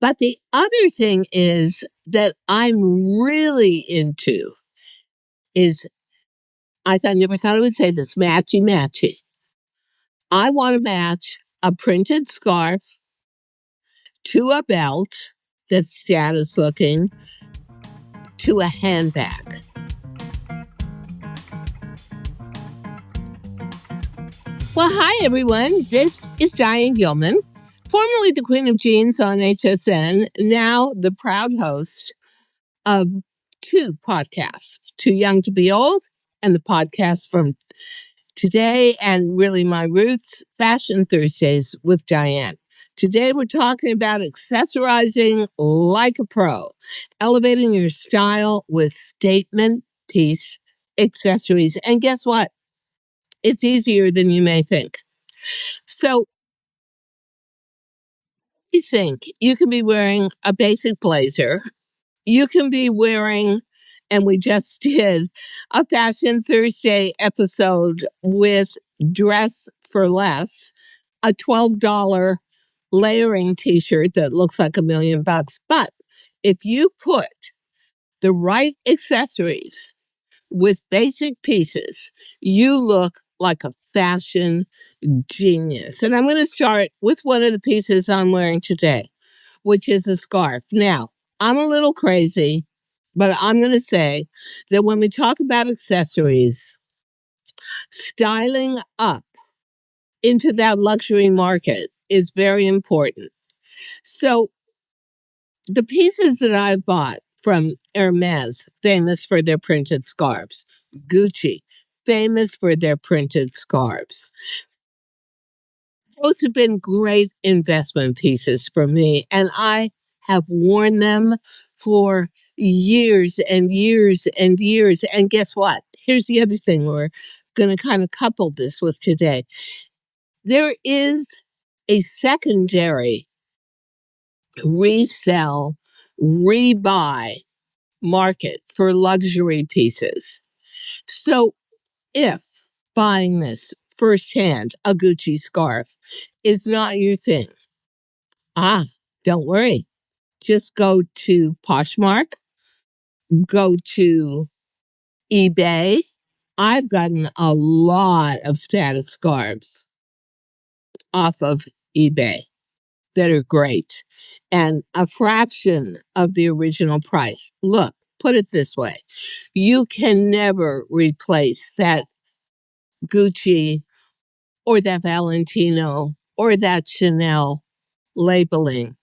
But the other thing is that I'm really into is never thought I would say this, matchy matchy. I want to match a printed scarf to a belt that's status looking to a handbag. Well, hi everyone. This is Diane Gilman, formerly the Queen of Jeans on HSN, now the proud host of two podcasts, Too Young to Be Old, and the podcast from today, and really my roots, Fashion Thursdays with Diane. Today we're talking about accessorizing like a pro, elevating your style with statement piece accessories. And guess what? It's easier than you may think. So you think you can be wearing a basic blazer. You can be wearing, and we just did a Fashion Thursday episode with Dress for Less, a $12 layering t-shirt that looks like $1,000,000. But if you put the right accessories with basic pieces, you look like a fashion genius. And I'm going to start with one of the pieces I'm wearing today, which is a scarf. Now, I'm a little crazy, but I'm going to say that when we talk about accessories, styling up into that luxury market is very important. So the pieces that I've bought from Hermes, famous for their printed scarves, Gucci, famous for their printed scarves. Those have been great investment pieces for me, and I have worn them for years and years and years. And guess what? Here's the other thing we're going to kind of couple this with today. There is a secondary resell, rebuy market for luxury pieces. So if buying this firsthand, a Gucci scarf, is not your thing, don't worry. Just go to Poshmark, go to eBay. I've gotten a lot of status scarves off of eBay that are great and a fraction of the original price. Look, put it this way. You can never replace that Gucci or that Valentino or that Chanel labeling,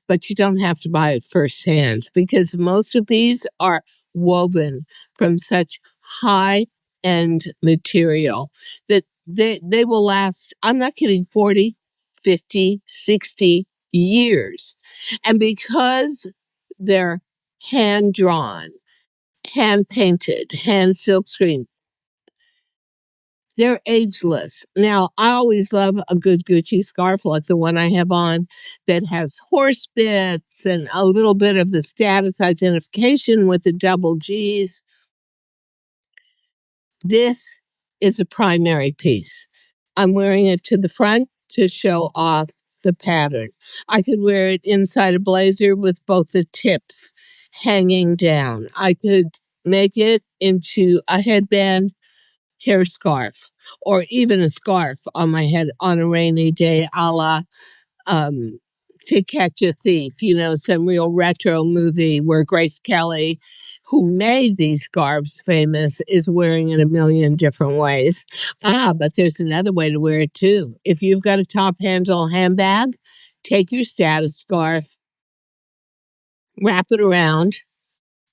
but you don't have to buy it firsthand because most of these are woven from such high end material that they will last, I'm not kidding, 40, 50, 60 years. And because they're hand drawn, hand painted, hand silk screened, they're ageless. Now, I always love a good Gucci scarf like the one I have on that has horse bits and a little bit of the status identification with the double G's. This is a primary piece. I'm wearing it to the front to show off the pattern. I could wear it inside a blazer with both the tips hanging down. I could make it into a headband, hair scarf, or even a scarf on my head on a rainy day, a la um, To Catch a Thief, some real retro movie where Grace Kelly, who made these scarves famous, is wearing it a million different ways. But there's another way to wear it too. If you've got a top handle handbag, take your status scarf, wrap it around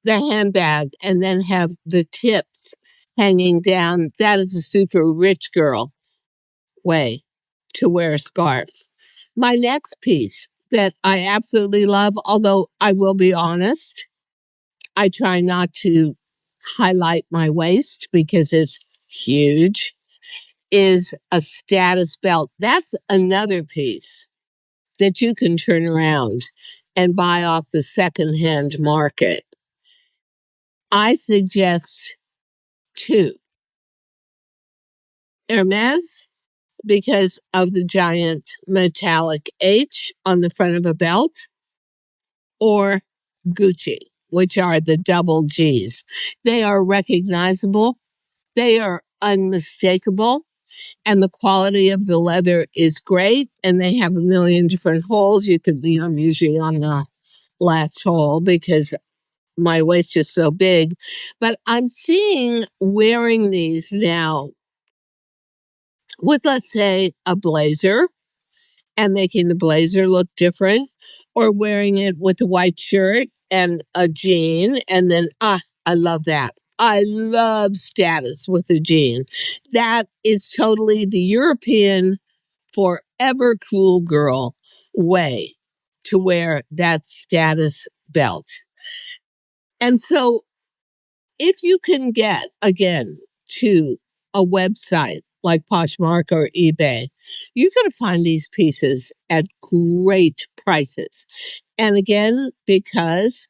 the handbag, and then have the tips hanging down. That is a super rich girl way to wear a scarf. My next piece that I absolutely love, although I will be honest, I try not to highlight my waist because it's huge, is a status belt. That's another piece that you can turn around and buy off the secondhand market. I suggest two. Hermes, because of the giant metallic H on the front of a belt. or Gucci, which are the double G's. They are recognizable, they are unmistakable, and the quality of the leather is great. And they have a million different holes. I'm usually on the last hole because my waist is so big. But I'm seeing wearing these now with, let's say, a blazer and making the blazer look different, or wearing it with a white shirt and a jean. And then, I love that. I love status with a jean. That is totally the European forever cool girl way to wear that status belt. And so if you can get, again, to a website like Poshmark or eBay, you're going to find these pieces at great prices. And again, because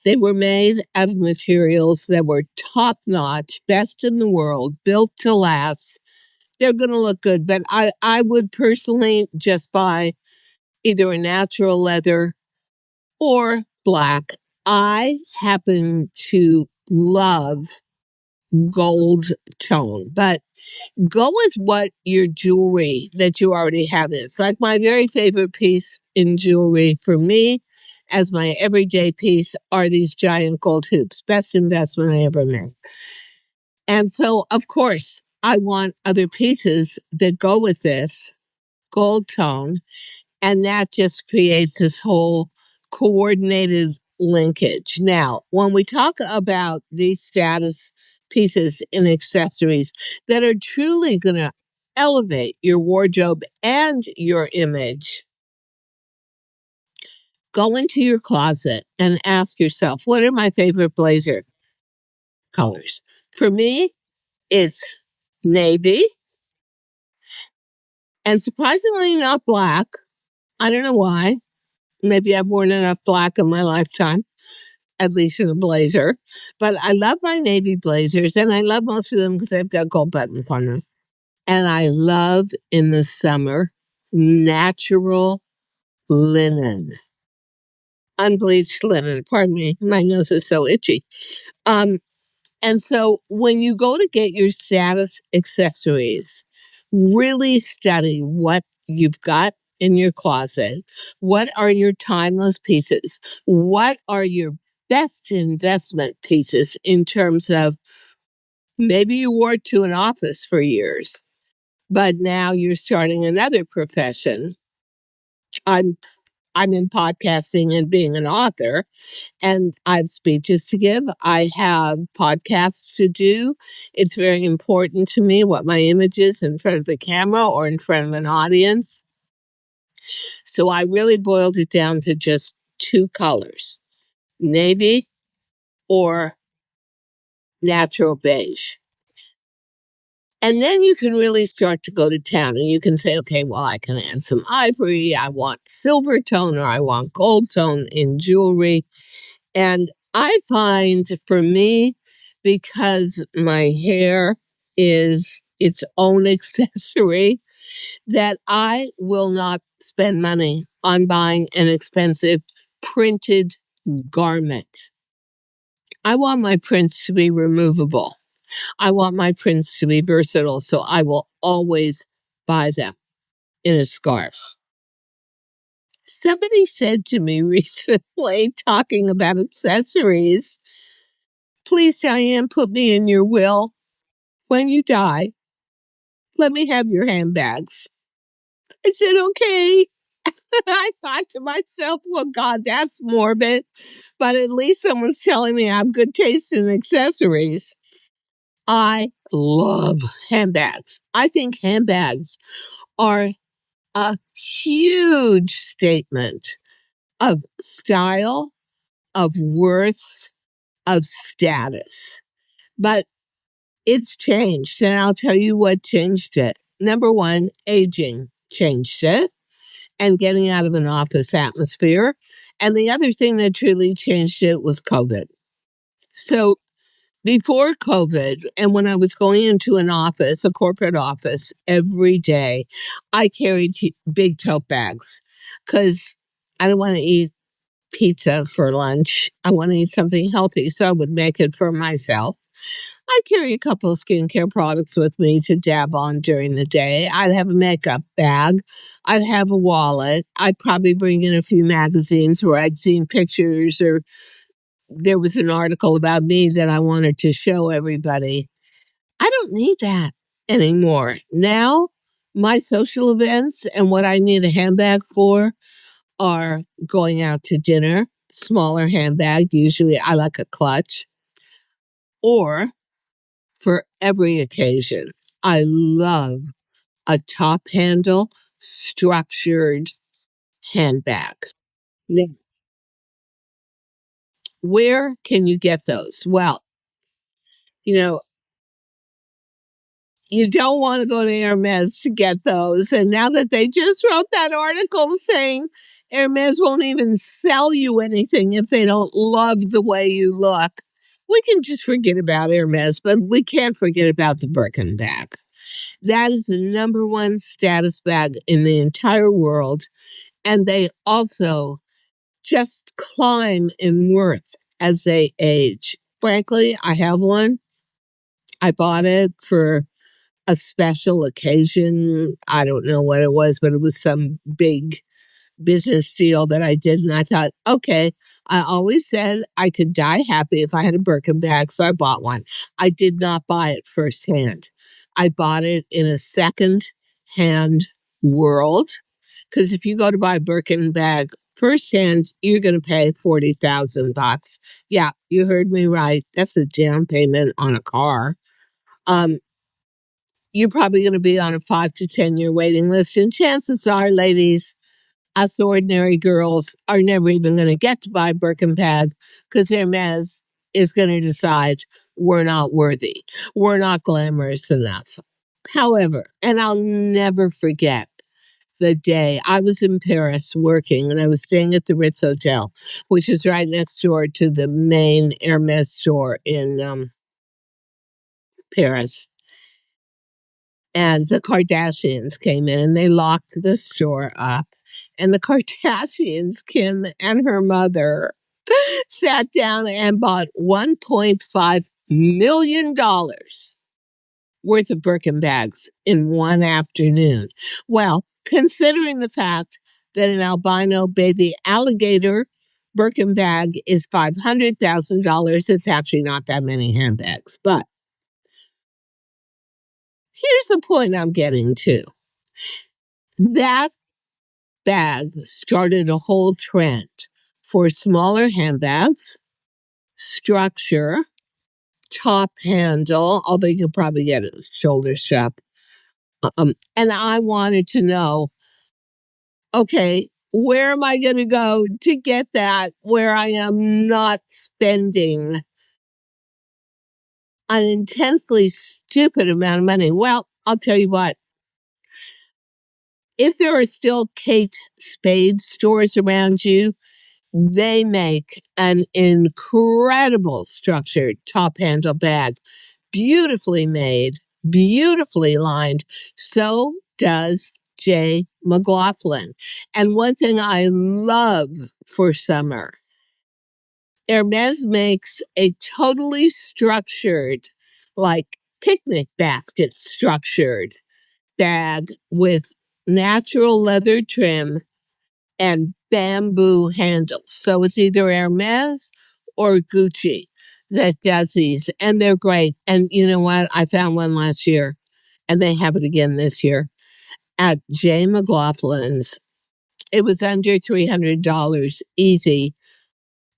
they were made out of materials that were top notch, best in the world, built to last, they're going to look good. But I would personally just buy either a natural leather or black. I happen to love gold tone, but go with what your jewelry that you already have is. Like my very favorite piece in jewelry for me as my everyday piece are these giant gold hoops. Best investment I ever made. And so, of course, I want other pieces that go with this gold tone. And that just creates this whole coordinated linkage. Now, when we talk about these status pieces and accessories that are truly going to elevate your wardrobe and your image, go into your closet and ask yourself, what are my favorite blazer colors? For me, it's navy and surprisingly not black. I don't know why. Maybe I've worn enough black in my lifetime, at least in a blazer. But I love my navy blazers, and I love most of them because they've got gold buttons on them. And I love in the summer natural linen, unbleached linen. Pardon me, my nose is so itchy. Um, and so when you go to get your status accessories, really study what you've got in your closet. What are your timeless pieces? What are your best investment pieces in terms of maybe you wore it to an office for years, but now you're starting another profession. I'm I'm in podcasting and being an author, and I have speeches to give. I have podcasts to do. It's very important to me what my image is in front of the camera or in front of an audience. So I really boiled it down to just two colors, navy or natural beige. And then you can really start to go to town and you can say, okay, well, I can add some ivory. I want silver tone or I want gold tone in jewelry. And I find for me, because my hair is its own accessory, that I will not spend money on buying an expensive printed garment. I want my prints to be removable. I want my prints to be versatile, so I will always buy them in a scarf. Somebody said to me recently, talking about accessories, please, Diane, put me in your will. When you die, let me have your handbags. I said, okay. I thought to myself, well, God, that's morbid. But at least someone's telling me I have good taste in accessories. I love handbags. I think handbags are a huge statement of style, of worth, of status. But it's changed, and I'll tell you what changed it. Number one, aging changed it and getting out of an office atmosphere. And the other thing that truly changed it was COVID. So before COVID, and when I was going into an office, a corporate office, every day, I carried big tote bags because I don't want to eat pizza for lunch. I want to eat something healthy, so I would make it for myself. I carry a couple of skincare products with me to dab on during the day. I'd have a makeup bag. I'd have a wallet. I'd probably bring in a few magazines where I'd seen pictures or there was an article about me that I wanted to show everybody. I don't need that anymore. Now, my social events and what I need a handbag for are going out to dinner, smaller handbag. Usually I like a clutch, or for every occasion. I love a top handle structured handbag. Now, where can you get those? Well, you know, you don't want to go to Hermes to get those. And now that they just wrote that article saying Hermes won't even sell you anything if they don't love the way you look, we can just forget about Hermes, but we can't forget about the Birkin bag. That is the number one status bag in the entire world. And they also just climb in worth as they age. Frankly, I have one. I bought it for a special occasion. I don't know what it was, but it was some big business deal that I did. And I thought, okay, I always said I could die happy if I had a Birkin bag. So I bought one. I did not buy it firsthand. I bought it in a second hand world. Because if you go to buy a Birkin bag firsthand, you're going to pay $40,000. Yeah, you heard me right. That's a down payment on a car. Um, you're probably going to be on a 5 to 10 year waiting list. And chances are, ladies, us ordinary girls are never even going to get to buy a Birkin bag because Hermes is going to decide we're not worthy. We're not glamorous enough. However, and I'll never forget the day I was in Paris working and I was staying at the Ritz Hotel, which is right next door to the main Hermes store in Paris. And the Kardashians came in and they locked the store up. And the Kardashians, Kim and her mother, sat down and bought $1.5 million worth of Birkin bags in one afternoon. Well, considering the fact that an albino baby alligator Birkin bag is $500,000, it's actually not that many handbags. But here's the point I'm getting to. That bag started a whole trend for smaller handbags, structure, top handle, although you could probably get a shoulder strap. And I wanted to know, okay, where am I going to go to get that where I am not spending an intensely stupid amount of money? Well, I'll tell you what, if there are still Kate Spade stores around you, they make an incredible structured top handle bag, beautifully made, beautifully lined. So does Jay McLaughlin. And one thing I love for summer, Hermes makes a totally structured, like picnic basket structured bag with natural leather trim and bamboo handles. So it's either Hermes or Gucci that does these, and they're great. And you know what? I found one last year, and they have it again this year at Jay McLaughlin's. It was under $300 easy.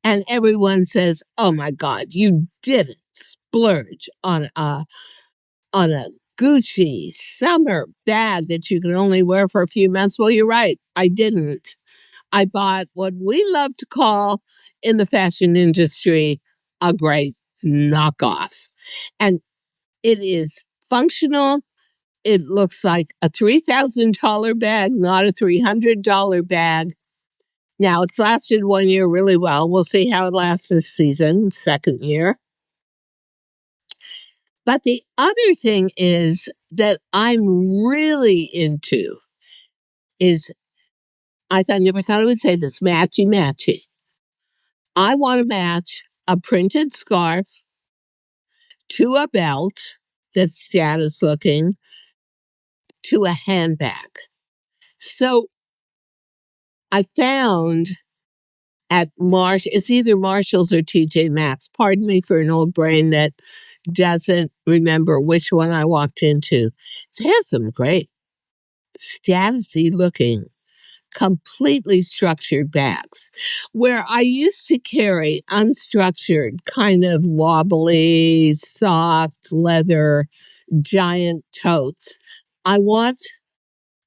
And everyone says, oh my God, you didn't splurge on a Gucci summer bag that you can only wear for a few months. Well, you're right. I didn't. I bought what we love to call in the fashion industry a great knockoff. And it is functional. It looks like a $3,000 bag, not a $300 bag. Now, it's lasted 1 year really well. We'll see how it lasts this season, second year. But the other thing is that I'm really into is, I never thought I would say this, matchy matchy. I want to match a printed scarf to a belt that's status looking to a handbag. So I found at it's either Marshall's or TJ Maxx. Pardon me for an old brain that doesn't remember which one I walked into. It has some great statusy looking, completely structured bags. Where I used to carry unstructured, kind of wobbly, soft leather, giant totes, I want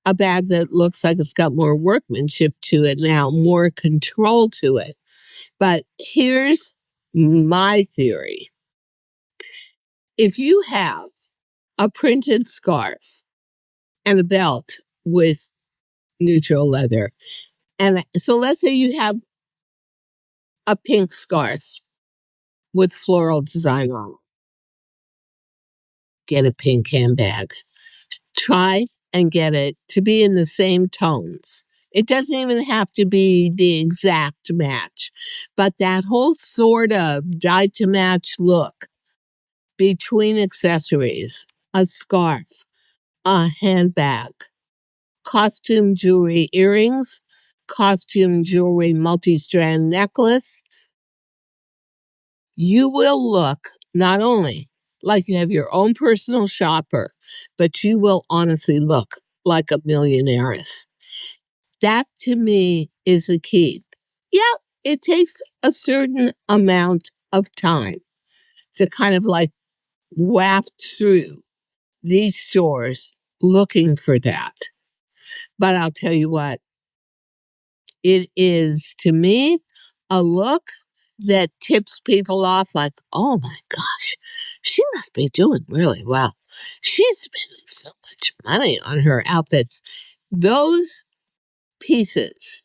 a bag that looks like it's got more workmanship to it now, more control to it. But here's my theory. If you have a printed scarf and a belt with neutral leather, and so let's say you have a pink scarf with floral design on it, get a pink handbag. Try and get it to be in the same tones. It doesn't even have to be the exact match, but that whole sort of dyed to match look between accessories, a scarf, a handbag, costume jewelry earrings, costume jewelry multi-strand necklace, you will look not only like you have your own personal shopper, but you will honestly look like a millionaires. That to me is the key. Yeah, it takes a certain amount of time to kind of like waft through these stores looking for that. But I'll tell you what, it is to me a look that tips people off like, oh my gosh, she must be doing really well. She's spending so much money on her outfits. Those pieces,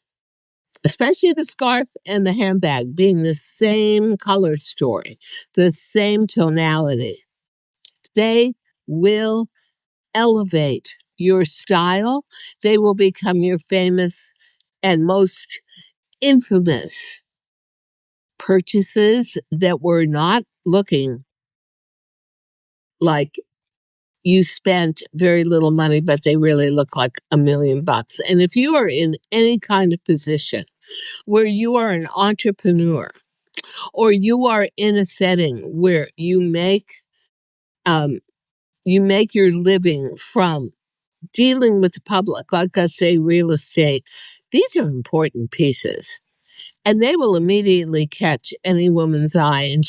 especially the scarf and the handbag being the same color story, the same tonality, they will elevate your style. They will become your famous and most infamous purchases that were not looking like you spent very little money, but they really look like $1,000,000. And if you are in any kind of position where you are an entrepreneur or you are in a setting where um, you make your living from dealing with the public, like I say, real estate, these are important pieces. And they will immediately catch any woman's eye. And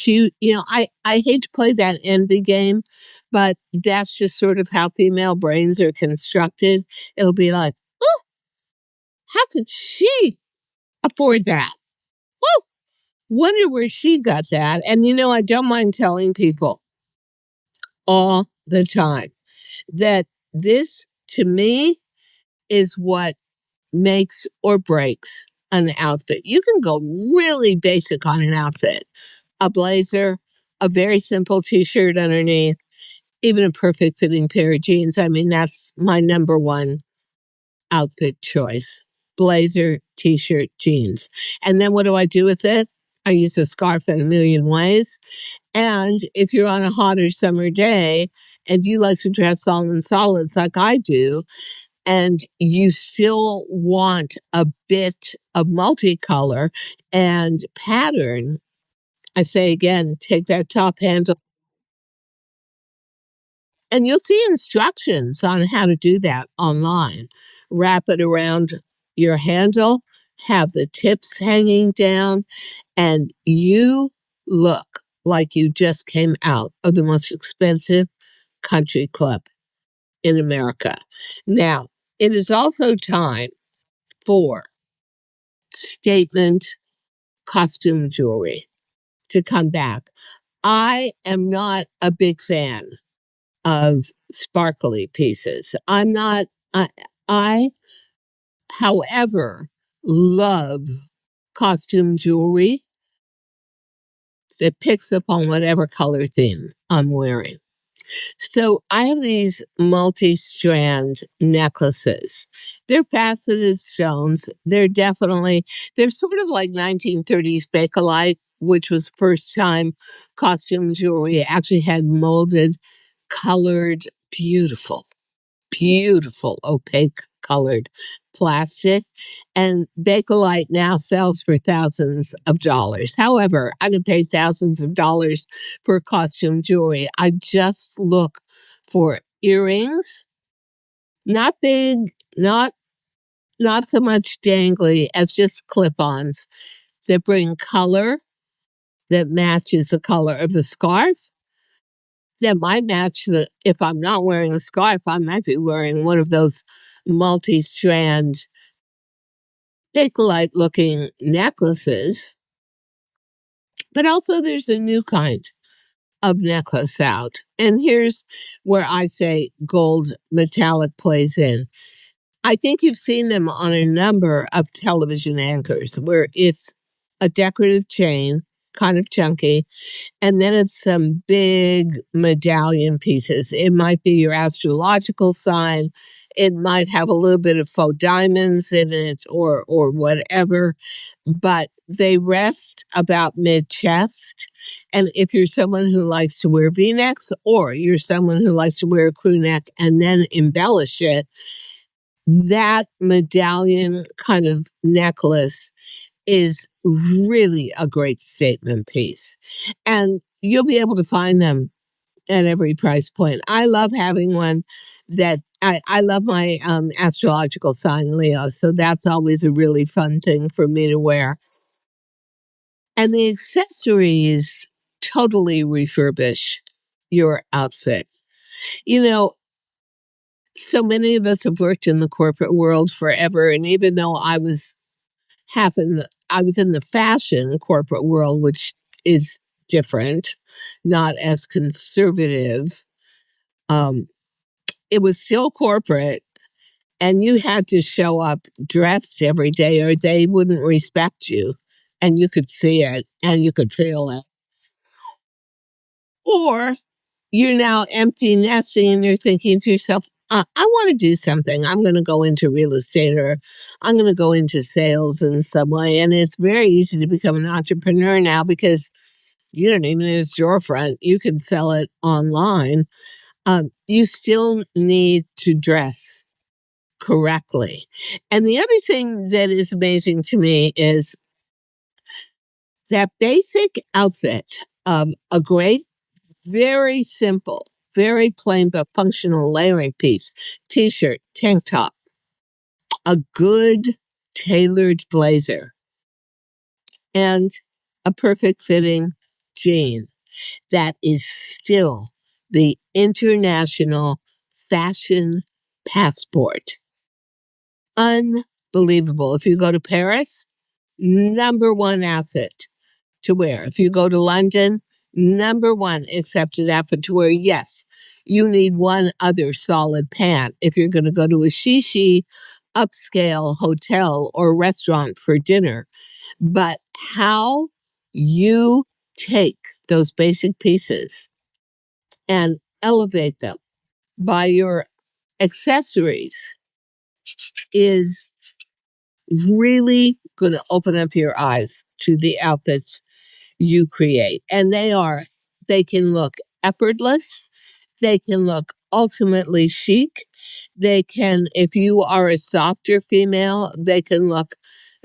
I hate to play that envy game, but that's just sort of how female brains are constructed. It'll be like, oh, how could she afford that? Oh, wonder where she got that. And I don't mind telling people all the time that this, to me, is what makes or breaks an outfit. You can go really basic on an outfit, a blazer, a very simple t-shirt underneath, even a perfect fitting pair of jeans. I mean, that's my number one outfit choice. Blazer, t-shirt, jeans. And then what do I do with it? I use a scarf in a million ways. And if you're on a hotter summer day and you like to dress all in solids like I do, and you still want a bit of multicolor and pattern, I say again, take that top handle and you'll see instructions on how to do that online. Wrap it around your handle, have the tips hanging down, and you look like you just came out of the most expensive country club in America. Now, it is also time for statement costume jewelry to come back. I am not a big fan of sparkly pieces. I'm not, I, however, love costume jewelry that picks up on whatever color theme I'm wearing. So I have these multi-strand necklaces. They're faceted stones. They're sort of like 1930s Bakelite, which was first time costume jewelry actually had molded, colored, beautiful, beautiful opaque colored plastic. And Bakelite now sells for thousands of dollars. However, I don't pay thousands of dollars for costume jewelry. I just look for earrings, not big, not not so much dangly as just clip-ons that bring color that matches the color of the scarf. That might match the if I'm not wearing a scarf, I might be wearing one of those multi-strand Bakelite looking necklaces, but also there's a new kind of necklace out. And here's where I say gold metallic plays in. I think you've seen them on a number of television anchors where it's a decorative chain, kind of chunky, and then it's some big medallion pieces. It might be your astrological sign. It might have a little bit of faux diamonds in it or whatever, but they rest about mid chest. And if you're someone who likes to wear V-necks or you're someone who likes to wear a crew neck and then embellish it, that medallion kind of necklace is really a great statement piece. And you'll be able to find them at every price point. I love having one that I love my astrological sign Leo. So that's always a really fun thing for me to wear. And the accessories totally refurbish your outfit. You know, so many of us have worked in the corporate world forever. And even though I was in the fashion corporate world, which is different, not as conservative. Um, it was still corporate, and you had to show up dressed every day, or they wouldn't respect you, and you could see it and you could feel it. Or you're now empty nesting, and you're thinking to yourself, I want to do something. I'm going to go into real estate or I'm going to go into sales in some way. And it's very easy to become an entrepreneur now because you don't even need a storefront. You can sell it online. You still need to dress correctly. And the other thing that is amazing to me is that basic outfit of a great, very simple, very plain but functional layering piece, t-shirt, tank top, a good tailored blazer, and a perfect fitting jean. That is still the international fashion passport. Unbelievable. If you go to Paris, number one outfit to wear. If you go to London, number one accepted outfit to wear. Yes, you need one other solid pant if you're going to go to a shishi upscale hotel or restaurant for dinner. But how you take those basic pieces and elevate them by your accessories is really going to open up your eyes to the outfits you create. And they can look effortless. They can look ultimately chic. They can, if you are a softer female, they can look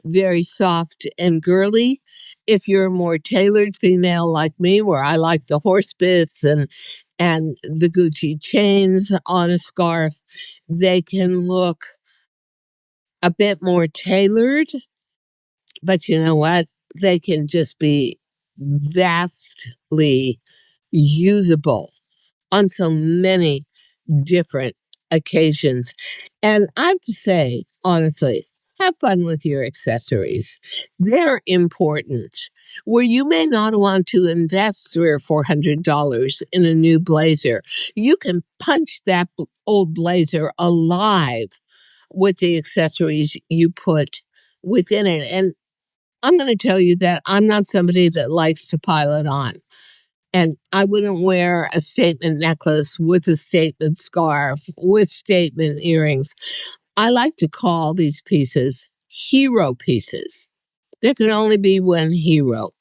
very soft and girly. If you're a more tailored female like me, where I like the horse bits and the Gucci chains on a scarf, they can look a bit more tailored, but you know what? They can just be vastly usable on so many different occasions. And I have to say, honestly, have fun with your accessories. They're important. Where you may not want to invest $300 or $400 in a new blazer, you can punch that old blazer alive with the accessories you put within it. And I'm going to tell you that I'm not somebody that likes to pile it on. And I wouldn't wear a statement necklace with a statement scarf, with statement earrings. I like to call these pieces hero pieces. There can only be one hero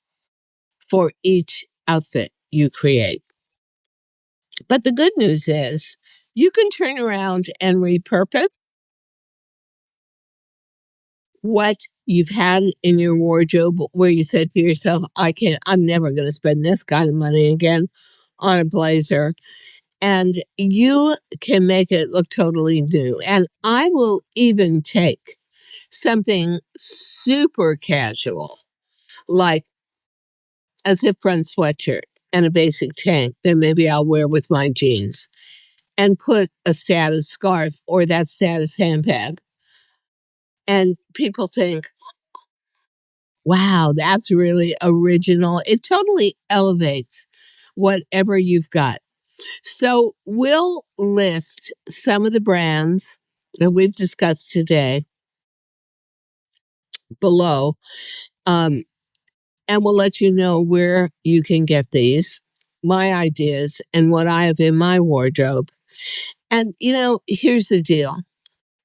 for each outfit you create. But the good news is you can turn around and repurpose what you've had in your wardrobe where you said to yourself, I'm never going to spend this kind of money again on a blazer. And you can make it look totally new. And I will even take something super casual, like a zip front sweatshirt and a basic tank that maybe I'll wear with my jeans, and put a status scarf or that status handbag. And people think, wow, that's really original. It totally elevates whatever you've got. So we'll list some of the brands that we've discussed today below, um, and we'll let you know where you can get these, my ideas, and what I have in my wardrobe. And, here's the deal.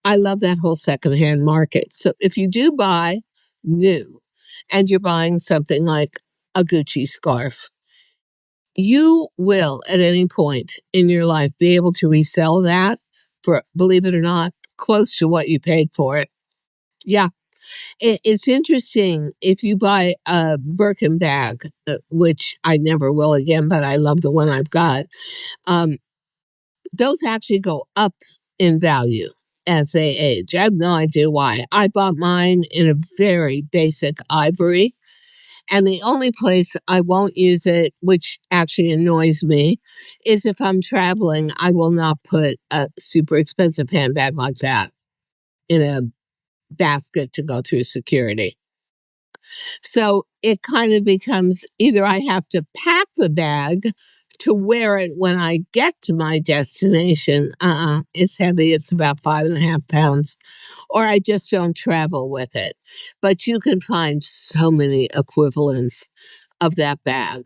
I love that whole secondhand market. So if you do buy new and you're buying something like a Gucci scarf, you will at any point in your life be able to resell that for, believe it or not, close to what you paid for it. Yeah. It's interesting if you buy a Birkin bag, which I never will again, but I love the one I've got. Um, those actually go up in value as they age. I have no idea why. I bought mine in a very basic ivory, and the only place I won't use it, which actually annoys me, is if I'm traveling. I will not put a super expensive handbag like that in a basket to go through security. So it kind of becomes either I have to pack the bag to wear it when I get to my destination. It's heavy. It's about 5.5 pounds. Or I just don't travel with it. But you can find so many equivalents of that bag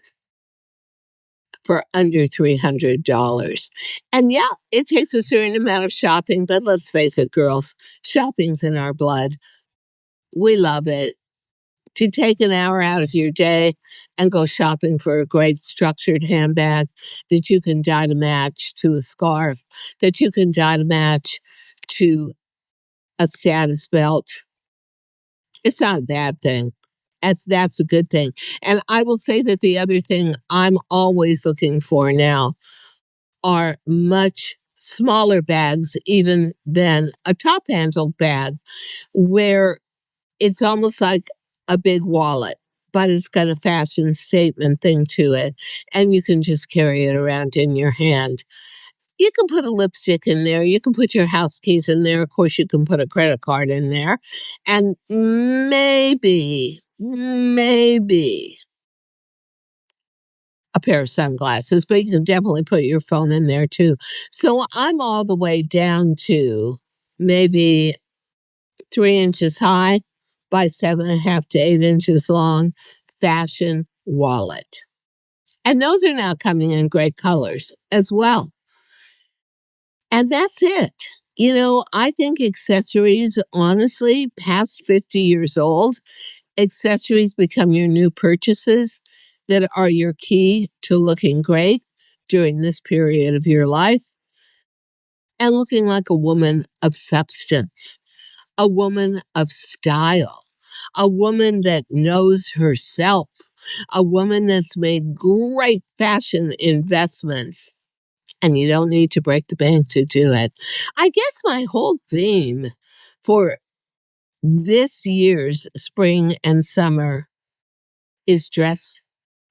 for under $300. And yeah, it takes a certain amount of shopping, but let's face it, girls, shopping's in our blood. We love it. To take an hour out of your day and go shopping for a great structured handbag that you can dye to match to a scarf, that you can dye to match to a status belt. It's not a bad thing. That's a good thing. And I will say that the other thing I'm always looking for now are much smaller bags, even than a top handled bag, where it's almost like a big wallet, but it's got a fashion statement thing to it, and you can just carry it around in your hand. You can put a lipstick in there. You can put your house keys in there. Of course, you can put a credit card in there. And maybe a pair of sunglasses, but you can definitely put your phone in there too. So I'm all the way down to maybe 3 inches high by 7.5 to 8 inches long fashion wallet. And those are now coming in great colors as well. And that's it. I think accessories, honestly, past 50 years old, accessories become your new purchases that are your key to looking great during this period of your life and looking like a woman of substance, a woman of style, a woman that knows herself, a woman that's made great fashion investments. And you don't need to break the bank to do it. I guess my whole theme for this year's spring and summer is dress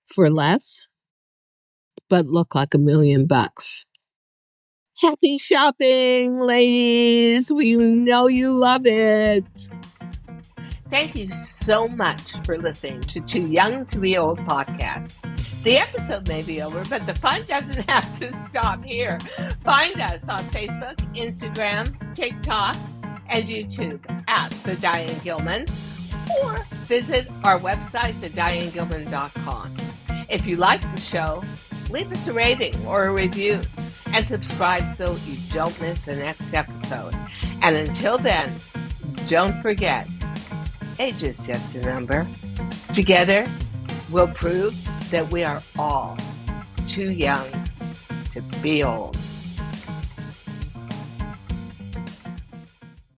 for less, but look like $1,000,000. Happy shopping, ladies. We know you love it. Thank you so much for listening to Too Young to Be Old podcast. The episode may be over, but the fun doesn't have to stop here. Find us on Facebook, Instagram, TikTok, and YouTube at The Diane Gilman, or visit our website, thedianegilman.com. If you like the show, leave us a rating or a review and subscribe so you don't miss the next episode. And until then, don't forget, age is just a number. Together, we'll prove that we are all too young to be old.